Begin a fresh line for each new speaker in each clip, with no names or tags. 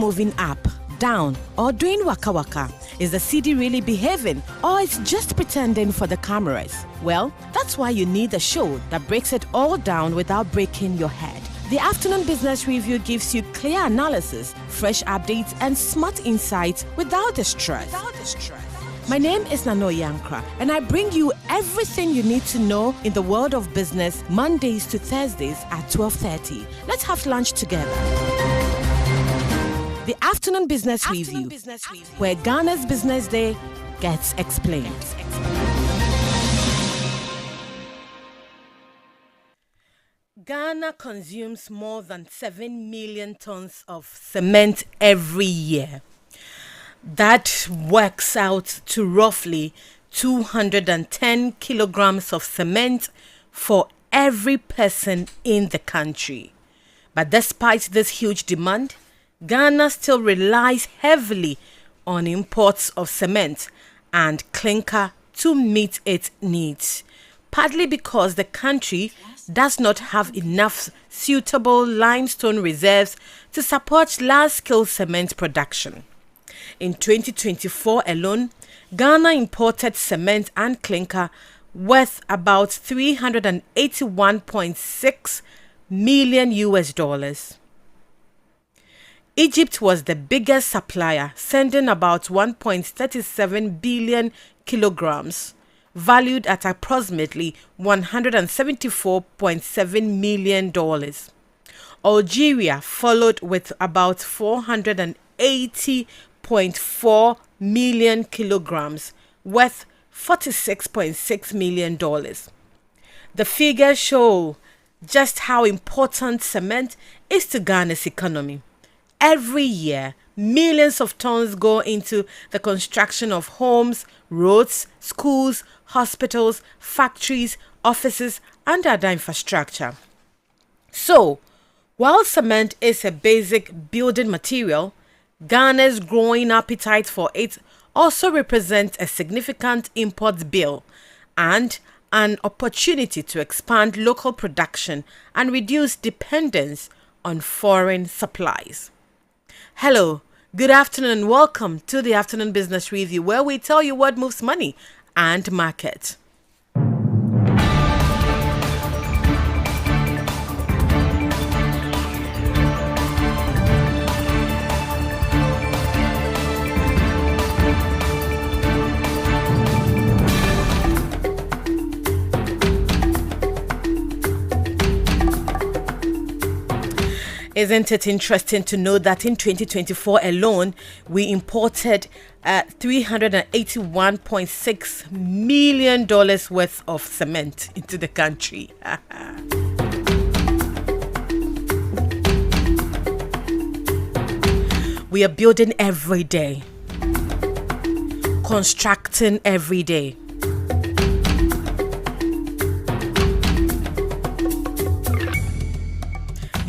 moving up, down, or doing waka waka? Is the CD really behaving, or it's just pretending for the cameras? Well, that's why you need a show that breaks it all down without breaking your head. The Afternoon Business Review gives you clear analysis, fresh updates, and smart insights without the stress. My name is Oye Ankrah, and I bring you everything you need to know in the world of business Mondays to Thursdays at 12:30. Let's have lunch together. The Afternoon Business Review, where Ghana's Business Day gets explained. Ghana consumes more than 7 million tons of cement every year. That works out to roughly 210 kilograms of cement for every person in the country. But despite this huge demand, Ghana still relies heavily on imports of cement and clinker to meet its needs, partly because the country does not have enough suitable limestone reserves to support large-scale cement production. In 2024 alone, Ghana imported cement and clinker worth about $381.6 million. Egypt was the biggest supplier, sending about 1.37 billion kilograms, valued at approximately $174.7 million. Algeria followed with about 480.4 million kilograms, worth $46.6 million. The figures show just how important cement is to Ghana's economy. Every year, millions of tons go into the construction of homes, roads, schools, hospitals, factories, offices, and other infrastructure. So, while cement is a basic building material, Ghana's growing appetite for it also represents a significant import bill and an opportunity to expand local production and reduce dependence on foreign supplies. Hello, good afternoon, and welcome to the Afternoon Business Review, where we tell you what moves money and market. Isn't it interesting to know that in 2024 alone, we imported $381.6 million worth of cement into the country? We are building every day, constructing every day.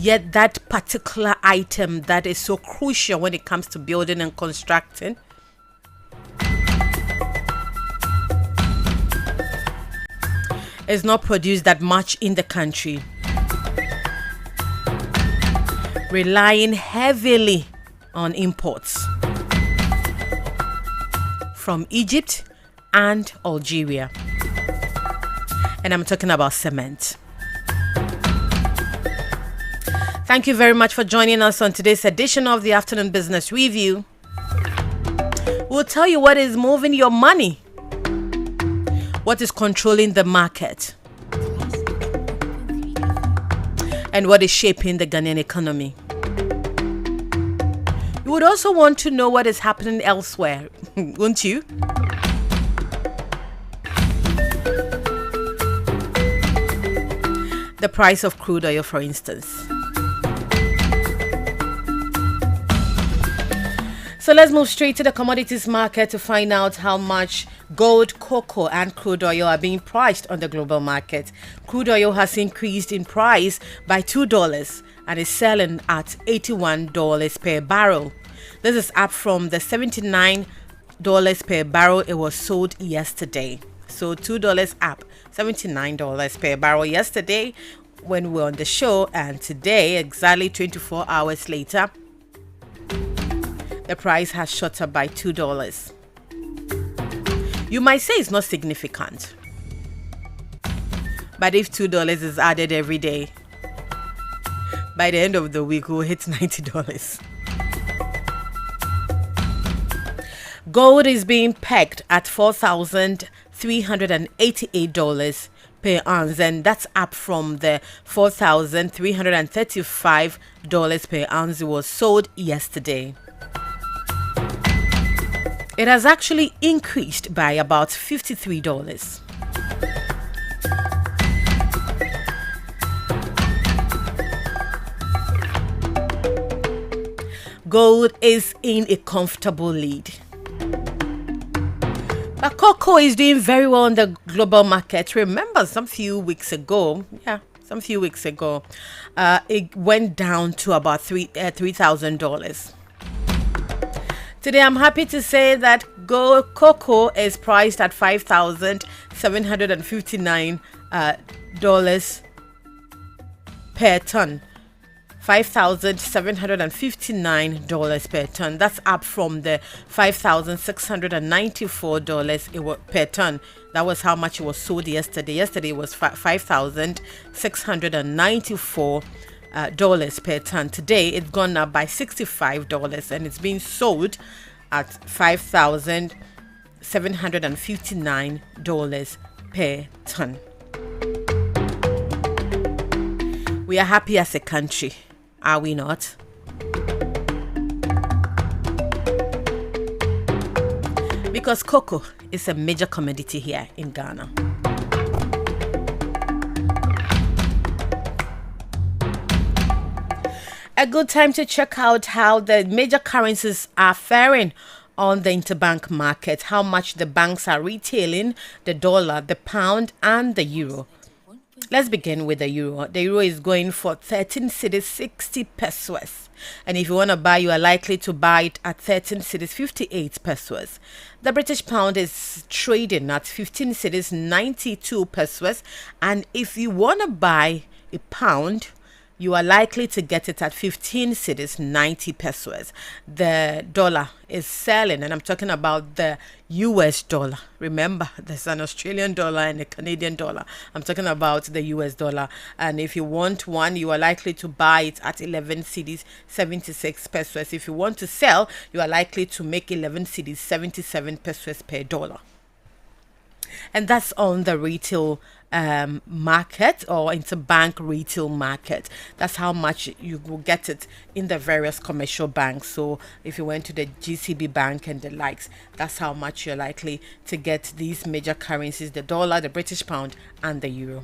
Yet that particular item that is so crucial when it comes to building and constructing is not produced that much in the country, relying heavily on imports from Egypt and Algeria. And I'm talking about cement. Thank you very much for joining us on today's edition of the Afternoon Business Review. We'll tell you what is moving your money, what is controlling the market, and what is shaping the Ghanaian economy. You would also want to know what is happening elsewhere, wouldn't you? The price of crude oil, for instance. So let's move straight to the commodities market to find out how much gold, cocoa, and crude oil are being priced on the global market. Crude oil has increased in price by $2 and is selling at $81 per barrel. This is up from the $79 per barrel it was sold yesterday. So $2 up, $79 per barrel yesterday when we were on the show, and today, exactly 24 hours later, the price has shot up by $2. You might say it's not significant, but if $2 is added every day, by the end of the week, we'll hit $90. Gold is being pegged at $4,388 per ounce, and that's up from the $4,335 per ounce it was sold yesterday. It has actually increased by about $53. Gold is in a comfortable lead. But cocoa is doing very well in the global market. Remember, some few weeks ago, it went down to about $3,000. Today, I'm happy to say that cocoa is priced at $5,759 per ton. $5,759 per ton. That's up from the $5,694 per ton. That was how much it was sold yesterday. Yesterday it was $5,694 per ton. Today it's gone up by $65 and it's being sold at $5,759 per ton. We are happy as a country, are we not? Because cocoa is a major commodity here in Ghana. A good time to check out how the major currencies are faring on the interbank market, how much the banks are retailing the dollar, the pound, and the euro. Let's begin with the euro. The euro is going for 13 cedis 60 pesos. And if you want to buy, you are likely to buy it at 13 cedis 58 pesos. The British pound is trading at 15 cedis 92 pesos. And if you want to buy a pound, you are likely to get it at 15 cedis 90 pesos. The dollar is selling, and I'm talking about the US dollar. Remember, there's an Australian dollar and a Canadian dollar. I'm talking about the US dollar. And if you want one, you are likely to buy it at 11 cedis 76 pesos. If you want to sell, you are likely to make 11 cedis 77 pesos per dollar. And that's on the retail market or interbank retail market. That's how much you will get it in the various commercial banks. So if you went to the GCB bank and the likes, that's how much you're likely to get these major currencies: the dollar, the British pound, and the euro.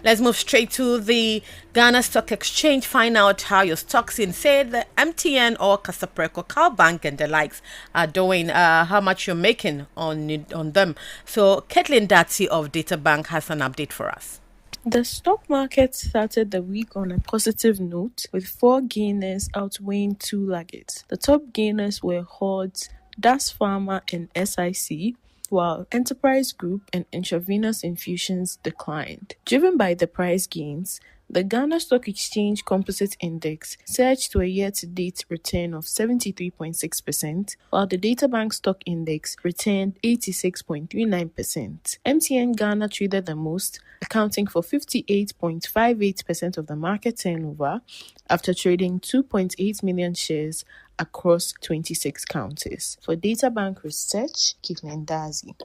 Let's move straight to the Ghana Stock Exchange. Find out how your stocks in, say, the MTN or Casapreco, Bank, and the likes are doing. How much you're making on them. So, Kathleen Datsy of Data Bank has an update for us.
The stock market started the week on a positive note, with 4 gainers outweighing 2 laggards. The top gainers were Hodds, Das Pharma, and SIC, while Enterprise Group and Intravenous Infusions declined. Driven by the price gains, the Ghana Stock Exchange Composite Index surged to a year-to-date return of 73.6%, while the Databank Stock Index returned 86.39%. MTN Ghana traded the most, accounting for 58.58% of the market turnover after trading 2.8 million shares across 26 counters. For Databank Research, Kathleen Datsy.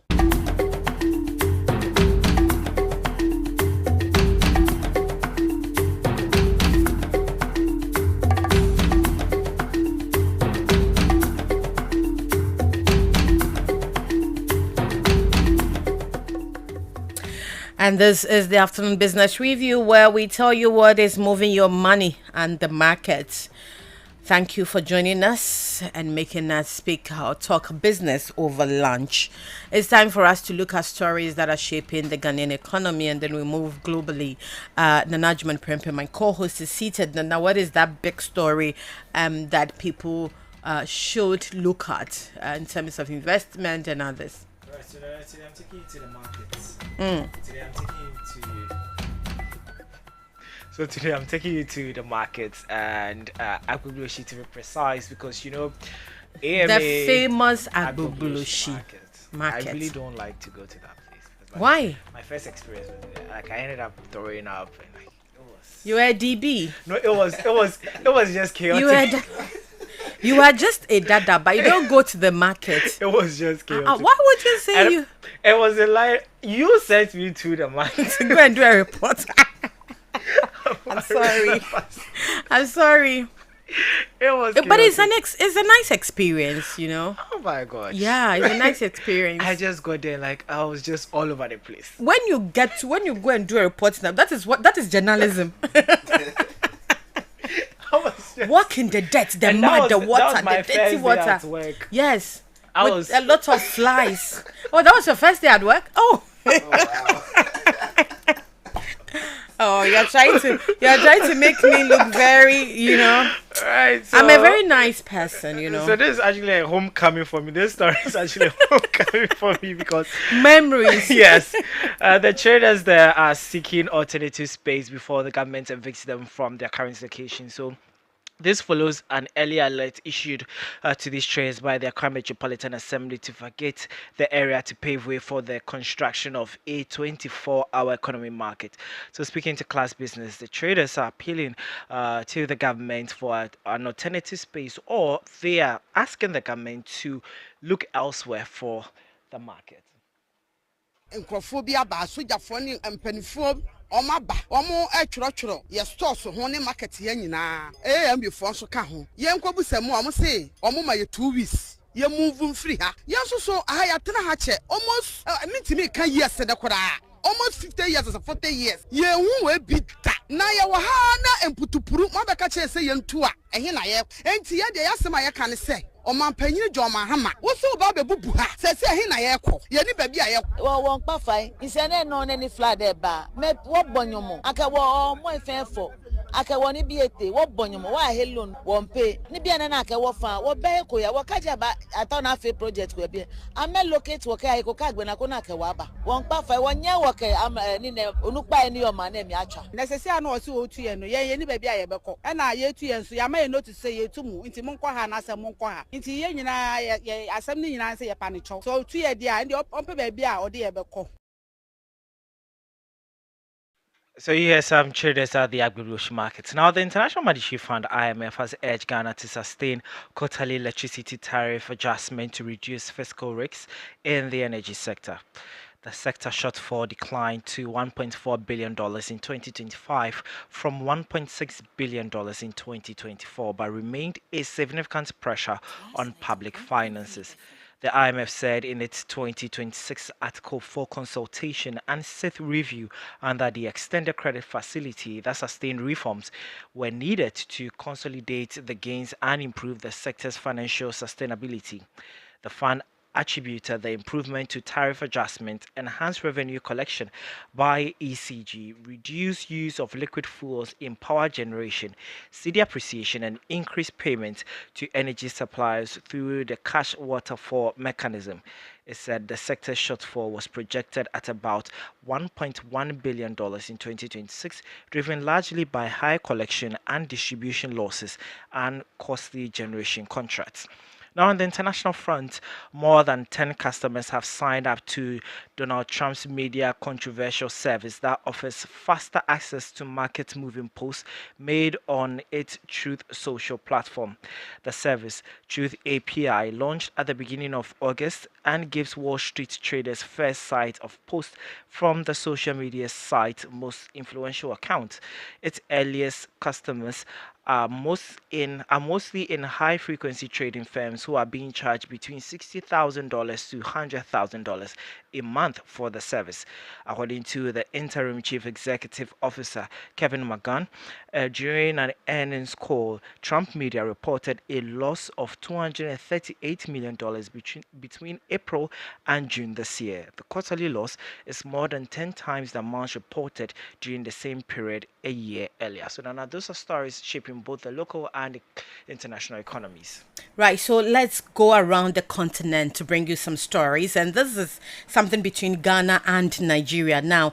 And this is the afternoon business review, where we tell you what is moving your money and the markets. Thank you for joining us and making us speak or talk business over lunch. It's time for us to look at stories that are shaping the Ghanaian economy, and then we move globally. Nana Juman Prempe, my co-host, is seated. Nana, what is that big story that people should look at in terms of investment and others?
Right, so today I'm taking you to the markets.
Mm.
Today I'm taking you to... So today I'm taking you to the markets and Agbogboshi to be precise, because
The
AMA
famous
Agbogboshi
Agbogboshi
I really
market.
don't like to go to that place because
Why?
my first experience was there, like I ended up throwing up and like it was
You were DB.
no, it was just
You were
chaotic.
you are just a dada, but you don't go to the market.
It was just chaotic.
Why would you say
And
you
it was a lie. You sent me to the market.
to go and do a report? I'm sorry. I'm sorry.
It was
But it's
chaotic.
it's a nice experience, you know.
Oh my god.
Yeah, it's a nice experience.
I just got there like I was just all over the place.
When you go and do a report now, that is journalism.
I was just,
Walk in the dirt, the
and
mud, the
that
water,
was my
the dirty
first day
water.
at work.
Yes.
I
With
was
a lot of flies. Oh, that was your first day at work? Oh. Oh, you're trying to make me look very,
right. So,
I'm a very nice person,
So this is actually a homecoming for me. This story is actually a homecoming for me because
Memories.
yes, the traders there are seeking alternative space before the government evicts them from their current location. So this follows an early alert issued to these traders by the Accra Metropolitan Assembly to vacate the area to pave way for the construction of a 24-hour economy market. So, speaking to Class Business, the traders are appealing to the government for an alternative space, or they are asking the government to look elsewhere for the market.
nkurɔfoɔ bi aba asogyafoɔ ne mpanimfoɔ ɔmo aba ɔmo ɛtwerɛtwerɛ yɛ stores ho ne market yɛ nyinaa AMBfoɔ nso ka ho yɛn nkɔbusa mu ɔmo se ɔmo ma yɛ 2 weeks yɛ move mfiri ha yɛn nso so aha yɛatena ha kyɛ almost mentimi ka years de koraa almost 50 years or 40 years yɛn hu wɔ bi da na yɛwɔ ha na mputupuru mo abɛka kyerɛ sɛ yɛn tu a ɛhe na yɛ enti yɛ de yɛasɛm a yɛka ne sɛ ɔman panyin John Mahama wo so ba bebubu ha sɛ sɛ ɛhe na yɛkɔ yɛni baabi a yɛkɔ
wọ́n pa fàáyé ìṣẹ̀lẹ̀ náà ní flag ẹ̀ bá wọ́n bọ̀nyọ̀mọ̀ akẹ́wọ́ ọmọ ìfẹ́ fọ̀ akẹ́wọ́ níbi ètè wọ́n bọ̀nyọ̀mọ̀ wọ́n àhẹ́ loan wọ́n pay níbi ẹ̀nà náà akẹ́wọ́ fa wọ́n bẹ́ẹ̀ kò yà wọ́n kájà bá àtàwọn àfẹ́ project kò bí amẹ́ locate wọ́n kẹ́ àyíkò káàgbẹ́nà kó náà kẹ́wọ́ àbá wọ́n pa fàáyé wọ́n nyẹ́ wọ́n kẹ́ nínú onúpa ẹni ọmọ náà mi àtwa.
Necessary àná ọ̀sẹ̀ òtún yẹn no yẹn ní baabi a yɛbɛkɔ ɛna yɛtu yɛn so yɛama yɛn notice sɛ yɛtu mu nti mo nkɔ ha na asɛm mo nkɔ ha nti yɛn nyinaa yɛ asɛm ne nyinaa sɛ yɛpa ne kyɛw so otu yɛ deɛ a ɛde ɔmpɛ baabi a ɔde yɛbɛkɔ.
So you hear some traders at the Agbogboshi markets. Now, the International Monetary Fund (IMF) has urged Ghana to sustain quarterly electricity tariff adjustment to reduce fiscal risks in the energy sector. The sector shortfall declined to $1.4 billion in 2025 from $1.6 billion in 2024, but remained a significant pressure on public finances. The IMF said in its 2026 Article 4 consultation and sixth review under the Extended Credit Facility that sustained reforms were needed to consolidate the gains and improve the sector's financial sustainability. The fund attributed the improvement to tariff adjustment, enhanced revenue collection by ECG, reduced use of liquid fuels in power generation, cedi appreciation, and increased payments to energy suppliers through the cash waterfall mechanism. It said the sector's shortfall was projected at about $1.1 billion in 2026, driven largely by high collection and distribution losses and costly generation contracts. Now, on the international front, more than 10 customers have signed up to Donald Trump's media controversial service that offers faster access to market moving posts made on its Truth Social platform. The service, Truth API, launched at the beginning of August and gives Wall Street traders first sight of posts from the social media site's most influential account. Its earliest customers are mostly in high frequency trading firms who are being charged between $60,000 to $100,000 a month for the service. According to the interim chief executive officer Kevin McGann, during an earnings call, Trump Media reported a loss of $238 million between April and June this year. The quarterly loss is more than 10 times the amount reported during the same period a year earlier. So now those are stories shaping both the local and the international economies.
Right, so let's go around the continent to bring you some stories. And this is something between Ghana and Nigeria. Now,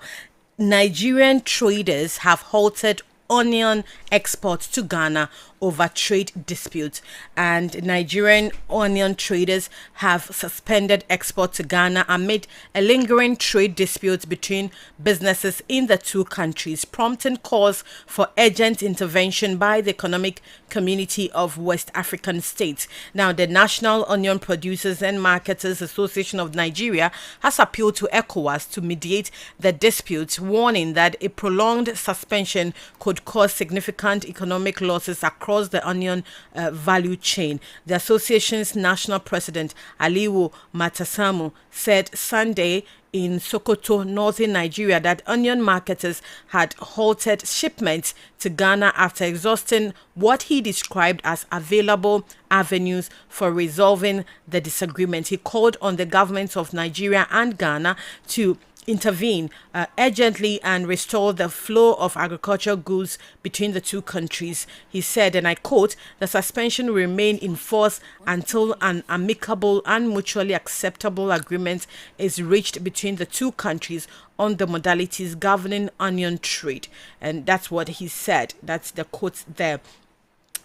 Nigerian traders have halted onion exports to Ghana over trade disputes. And Nigerian onion traders have suspended export to Ghana amid a lingering trade dispute between businesses in the two countries, prompting calls for urgent intervention by the Economic Community of West African States. Now, the National Onion Producers and Marketers Association of Nigeria has appealed to ECOWAS to mediate the dispute, warning that a prolonged suspension could cause significant economic losses across the onion value chain. The association's national president, Aliwu Matasamu, said Sunday in Sokoto, northern Nigeria, that onion marketers had halted shipments to Ghana after exhausting what he described as available avenues for resolving the disagreement. He called on the governments of Nigeria and Ghana to intervene urgently and restore the flow of agricultural goods between the two countries. He said, and I quote, "The suspension will remain in force until an amicable and mutually acceptable agreement is reached between the two countries on the modalities governing onion trade." And that's what he said. That's the quote there.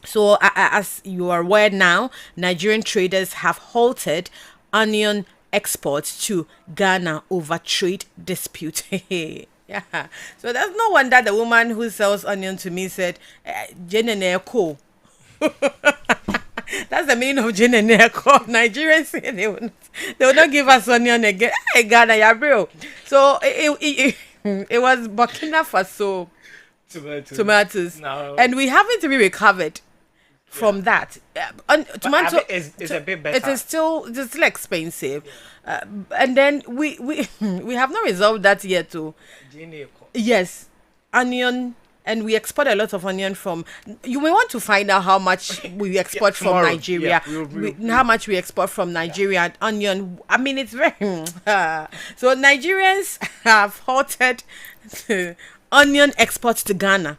So, as you are aware now, Nigerian traders have halted onion exports to Ghana over trade dispute. Yeah. So that's no wonder the woman who sells onion to me said, Jenene ko. That's the meaning of Jenene ko. Nigerians say they will not give us onion again. Hey, Ghana, yeah, bro. So it was Burkina Faso tomatoes.
No.
And we haven't really recovered from that. Tomato
is a bit better.
It is still expensive. And then we we have not resolved that yet too. Yes, onion, and we export a lot of onion from. You may want to find out how much we export from
tomorrow.
Nigeria.
Yeah,
how much we export from Nigeria onion. I mean, it's very so Nigerians have halted onion exports to Ghana.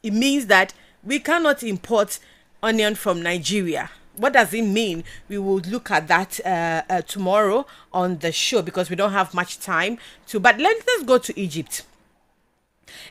It means that we cannot import onion from Nigeria. What does it mean? We will look at that tomorrow on the show because we don't have much time to. But let's go to Egypt.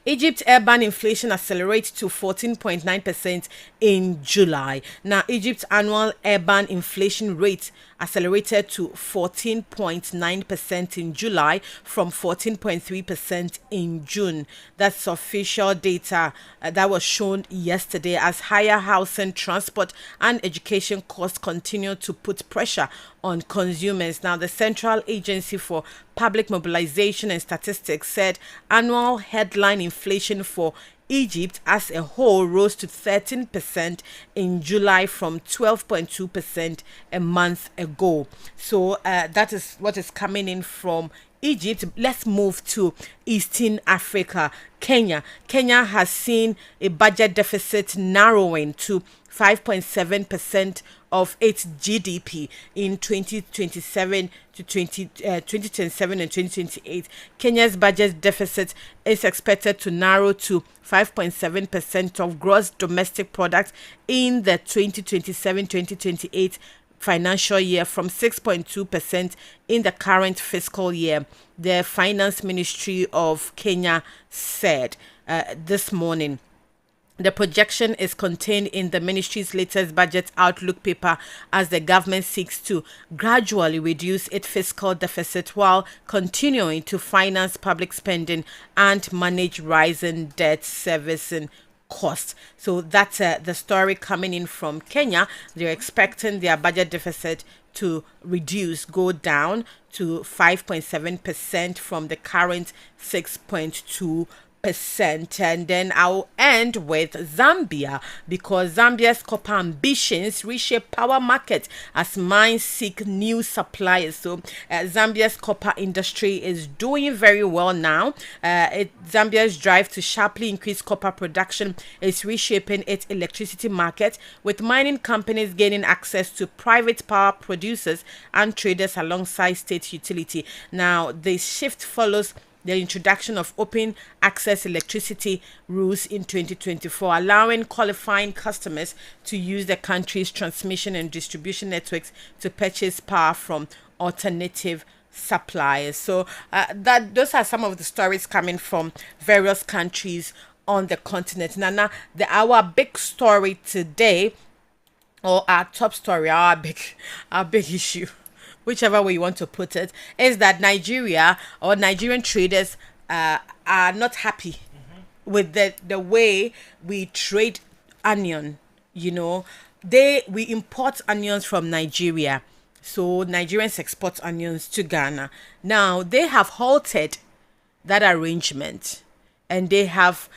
Egypt urban inflation accelerates to 14.9% in July. Now, Egypt's annual urban inflation rate accelerated to 14.9% in July from 14.3% in June. That's official data that was shown yesterday as higher housing, transport, and education costs continue to put pressure on consumers. Now, the Central Agency for Public Mobilization and Statistics said annual headline inflation for Egypt as a whole rose to 13% in July from 12.2% a month ago. So that is what is coming in from Egypt. Let's move to Eastern Africa. Kenya has seen a budget deficit narrowing to 5.7% of its GDP in 2027 to 2027 and 2028. Kenya's budget deficit is expected to narrow to 5.7% of gross domestic product in the 2027-2028 financial year from 6.2% in the current fiscal year, the Finance Ministry of Kenya said this morning. The projection is contained in the ministry's latest budget outlook paper as the government seeks to gradually reduce its fiscal deficit while continuing to finance public spending and manage rising debt servicing costs. So that's the story coming in from Kenya. They're expecting their budget deficit to go down to 5.7% from the current 6.2%. And then I'll end with Zambia because Zambia's copper ambitions reshape power market as mines seek new suppliers. So Zambia's copper industry is doing very well now. Zambia's drive to sharply increase copper production is reshaping its electricity market, with mining companies gaining access to private power producers and traders alongside state utility. Now, the shift follows the introduction of open access electricity rules in 2024, allowing qualifying customers to use the country's transmission and distribution networks to purchase power from alternative suppliers. So those are some of the stories coming from various countries on the continent. Nana, our big story today, or our top story, our big issue, whichever way you want to put it, is that Nigeria or Nigerian traders are not happy with the way we trade onion. You know, we import onions from Nigeria, so Nigerians export onions to Ghana. Now they have halted that arrangement, and they have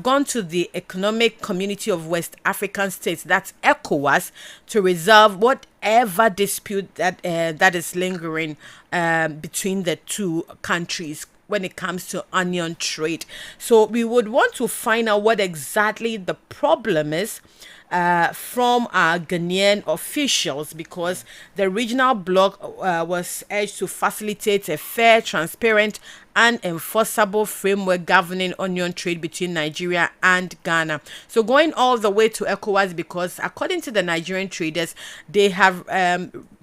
gone to the Economic Community of West African States, that's ECOWAS, to resolve whatever dispute that is lingering between the two countries when it comes to onion trade. So we would want to find out what exactly the problem is from our Ghanaian officials, because the regional bloc was urged to facilitate a fair, transparent, and enforceable framework governing onion trade between Nigeria and Ghana. So going all the way to ECOWAS, because according to the Nigerian traders, they have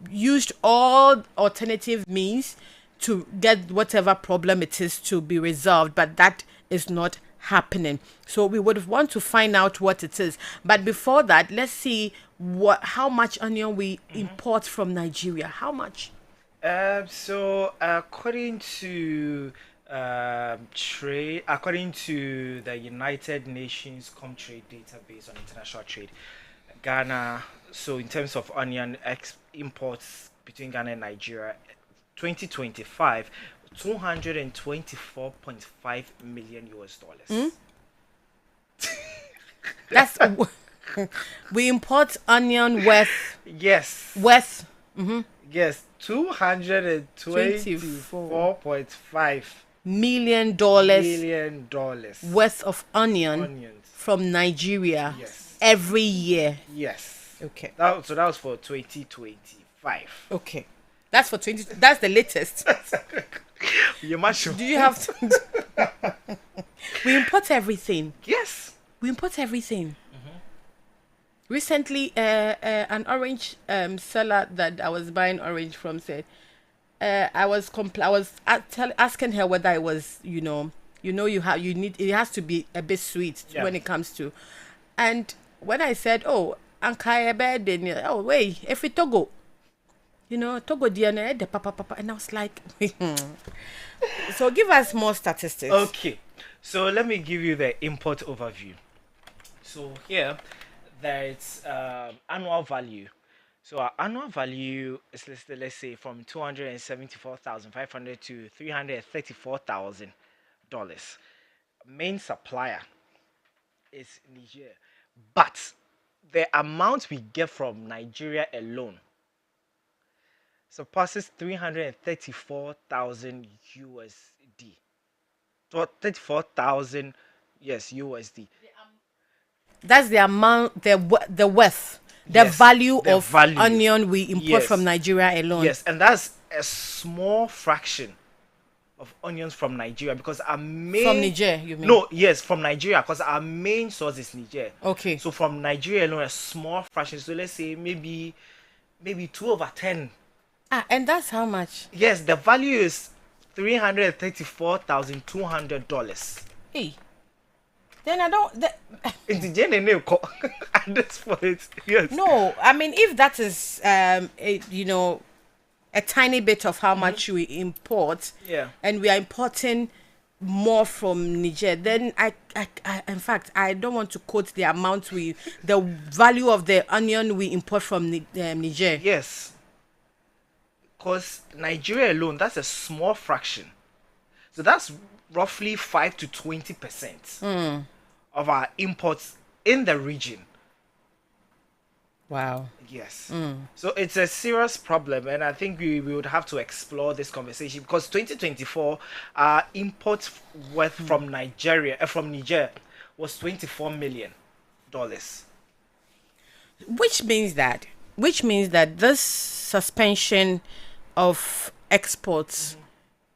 used all alternative means to get whatever problem it is to be resolved, but that is not happening. So we would want to find out what it is. But before that, let's see how much onion we import from Nigeria. How much?
So according to according to the United Nations Comtrade database on international trade, Ghana, so in terms of onion imports between Ghana and Nigeria, 2025, 224.5 million US dollars.
That's we import onion worth
yes yes, $224.5
million worth of onions from Nigeria every year.
Yes.
Okay.
So that was for 2025.
Okay. That's for 20. That's the latest.
You must show.
Do you have to? We import everything.
Yes.
We import everything. Recently, an orange seller that I was buying orange from said, I was asking her whether it was, you need it has to be a bit sweet when it comes to, and when I said, oh, Ankrah bed, oh wait, if it Togo, Togo DNA the papa, and I was like, so give us more statistics.
Okay, so let me give you the import overview. So here, there's annual value. So our annual value is listed, let's say, from $274,500 to $334,000. Main supplier is Niger, but the amount we get from Nigeria alone surpasses 334,000 USD. So 34,000, yes, USD.
That's the amount, the worth, value of onion we import from Nigeria alone.
Yes, and that's a small fraction of onions from Nigeria, because our main...
From Niger, you mean?
No, yes, from Nigeria, because our main source is Niger.
Okay.
So from Nigeria alone, a small fraction. So let's say maybe 2/10.
And that's how much?
Yes, the value is $334,200.
Hey. Then I don't...
At this point, yes.
No, I mean, if that is, a tiny bit of how much we import, and we are importing more from Niger, then I in fact, I don't want to quote the amount the value of the onion we import from Niger.
Yes. Because Nigeria alone, that's a small fraction. So that's roughly 5 to 20% of our imports in the region.
Wow.
Yes. So it's a serious problem, and I think we would have to explore this conversation, because 2024, our imports worth from Niger was $24 million.
Which means that this suspension of exports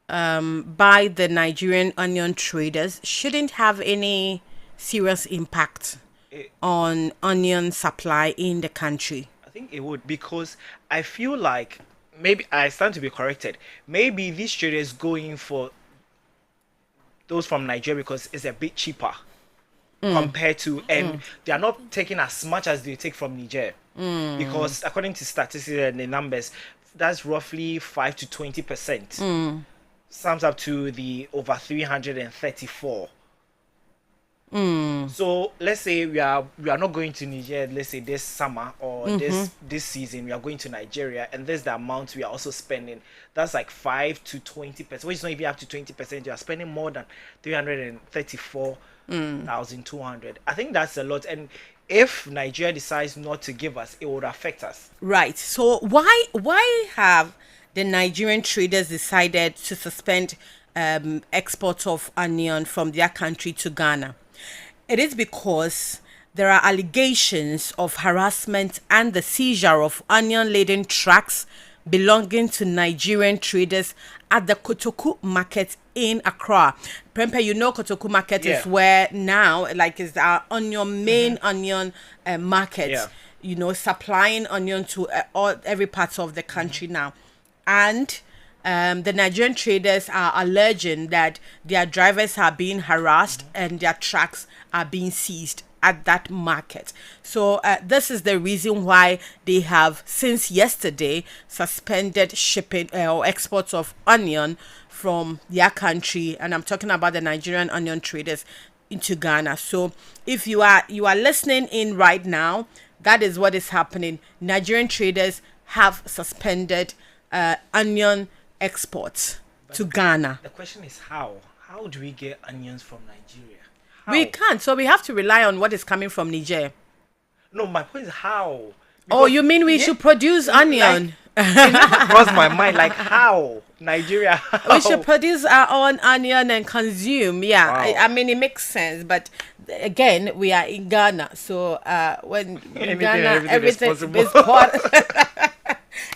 by the Nigerian onion traders shouldn't have any serious impact on onion supply in the country.
I think it would, because I feel like, maybe I stand to be corrected, maybe these traders going for those from Nigeria because it's a bit cheaper compared to, and they are not taking as much as they take from Niger because according to statistics and the numbers, that's roughly 5 to 20%. Sums up to the over 334. So let's say we are not going to Niger, let's say this summer or this season, we are going to Nigeria, and there's the amount we are also spending. That's like 5 to 20%, which is not even up to 20%. You are spending more than 334,200. I think that's a lot. And if Nigeria decides not to give us, it would affect us.
Right. So why have the Nigerian traders decided to suspend exports of onion from their country to Ghana? It is because there are allegations of harassment and the seizure of onion-laden trucks belonging to Nigerian traders at the Kotoku market in Accra. Prempe, you know Kotoku market is where now, like, is our onion, main onion market, you know, supplying onion to every part of the country now. And the Nigerian traders are alleging that their drivers are being harassed and their trucks are being seized at that market. So this is the reason why they have, since yesterday, suspended shipping or exports of onion from their country. And I'm talking about the Nigerian onion traders into Ghana. So if you are listening in right now, that is what is happening. Nigerian traders have suspended onion exports to Ghana.
The question is how? How do we get onions from Nigeria? How?
We can't, so we have to rely on what is coming from Niger.
No, my point is how.
Oh, you mean we should produce onion?
It never crossed my mind. Like how? Nigeria. How?
We should produce our own onion and consume. Yeah,
Wow.
I mean it makes sense, but again, we are in Ghana, so when in Ghana everything is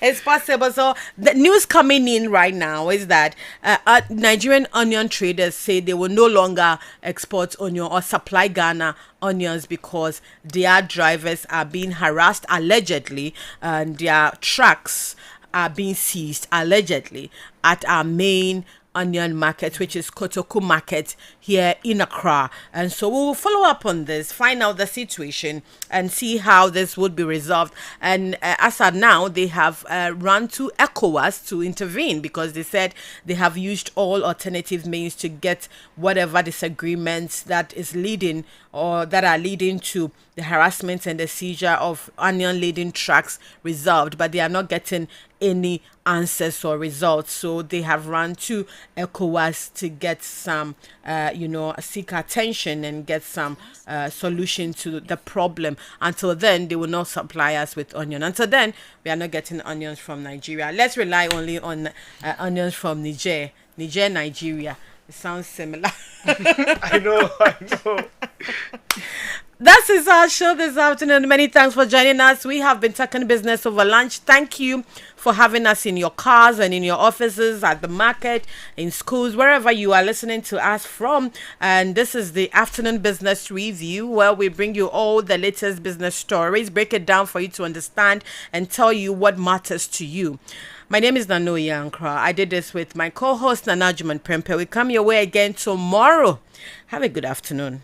it's possible. So the news coming in right now is that Nigerian onion traders say they will no longer export onion or supply Ghana onions because their drivers are being harassed allegedly, and their trucks are being seized allegedly at our main onion market, which is Kotoku market here in Accra. And so we will follow up on this, find out the situation and see how this would be resolved. And as of now, they have run to ECOWAS to intervene because they said they have used all alternative means to get whatever disagreements that is leading or that are leading to the harassment and the seizure of onion-laden trucks resolved, but they are not getting any answers or results. So they have run to ECOWAS to get some, seek attention and get some solution to the problem. Until then, they will not supply us with onion. Until then, we are not getting onions from Nigeria. Let's rely only on onions from Nigeria. It sounds similar.
I know.
That is our show this afternoon. Many thanks for joining us. We have been talking business over lunch. Thank you for having us in your cars and in your offices, at the market, in schools, wherever you are listening to us from. And this is the afternoon business review, where we bring you all the latest business stories, break it down for you to understand and tell you what matters to you. My name is Oye Ankrah. I did this with my co-host Nanajuman Prempe. We come your way again tomorrow. Have a good afternoon.